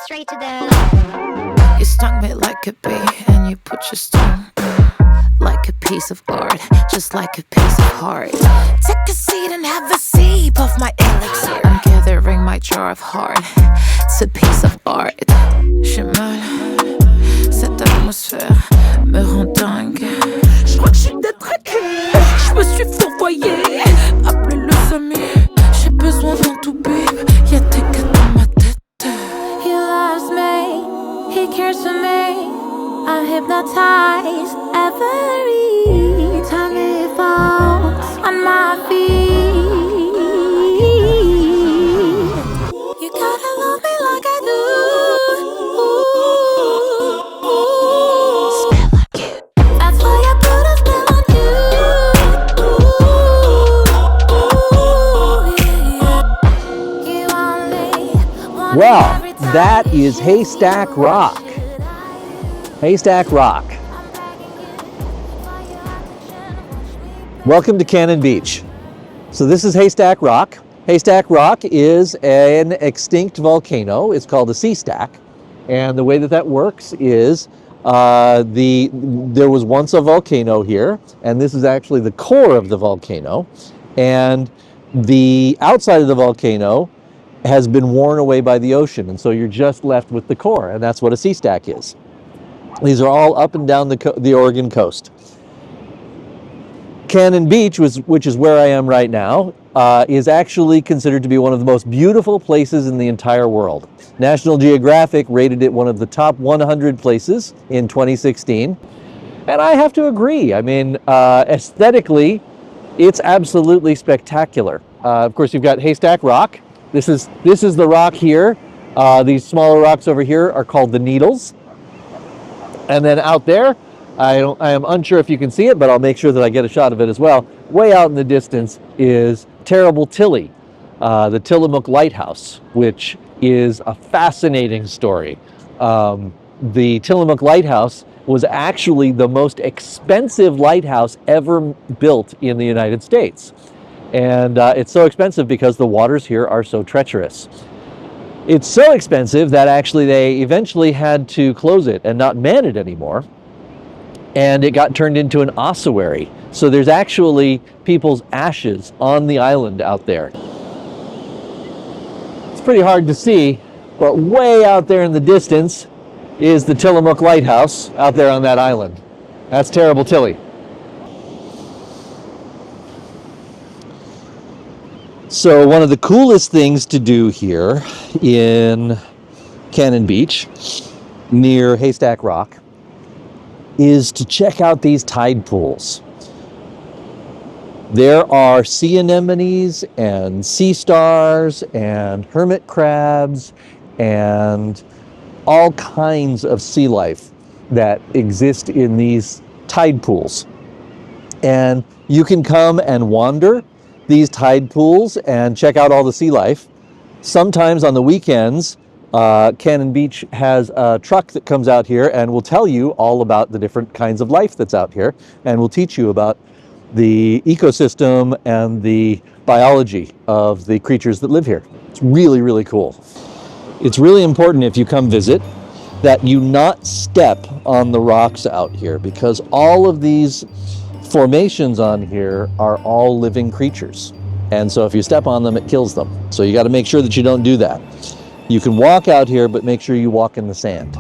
Straight to the... You stung me like a bee, and you put your sting like a piece of art, just like a piece of heart. Take a seat and have a sip of my elixir. I'm gathering my jar of heart. It's a piece of art. J'ai mal, cette atmosphère me rend dingue. Je crois que je suis détraquée. Je me suis fourvoyée. Appelez-le Samy. J'ai besoin d'un tout bip. Y'a des gars dans ma tête. He loves me, he cares for me. I'm hypnotized every time he falls on my feet. You gotta love me like I do. Smell like you. That's why I put a spell on you. You only want me Wow, every time that is Haystack Rock. Haystack Rock. Welcome to Cannon Beach. So this is Haystack Rock. Haystack Rock is an extinct volcano. It's called a sea stack. And the way that works is there was once a volcano here, and this is actually the core of the volcano. And the outside of the volcano has been worn away by the ocean. And so you're just left with the core, and that's what a sea stack is. These are all up and down the Oregon coast. Cannon Beach, which is where I am right now, is actually considered to be one of the most beautiful places in the entire world. National Geographic rated it one of the top 100 places in 2016. And I have to agree. I mean, aesthetically, it's absolutely spectacular. Of course, you've got Haystack Rock. This is the rock here. These smaller rocks over here are called the Needles. And then out there, I am unsure if you can see it, but I'll make sure that I get a shot of it as well. Way out in the distance is Terrible Tilly, the Tillamook Lighthouse, which is a fascinating story. The Tillamook Lighthouse was actually the most expensive lighthouse ever built in the United States. And it's so expensive because the waters here are so treacherous. It's so expensive that actually they eventually had to close it and not man it anymore. And it got turned into an ossuary. So there's actually people's ashes on the island out there. It's pretty hard to see, but way out there in the distance is the Tillamook Lighthouse out there on that island. That's Terrible Tilly. So one of the coolest things to do here in Cannon Beach, near Haystack Rock, is to check out these tide pools. There are sea anemones and sea stars and hermit crabs and all kinds of sea life that exist in these tide pools. And you can come and wander these tide pools and check out all the sea life. Sometimes on the weekends, Cannon Beach has a truck that comes out here and will tell you all about the different kinds of life that's out here, and will teach you about the ecosystem and the biology of the creatures that live here. It's really, really cool. It's really important if you come visit that you not step on the rocks out here, because all of these formations on here are all living creatures. And so if you step on them, it kills them. So you got to make sure that you don't do that. You can walk out here, but make sure you walk in the sand.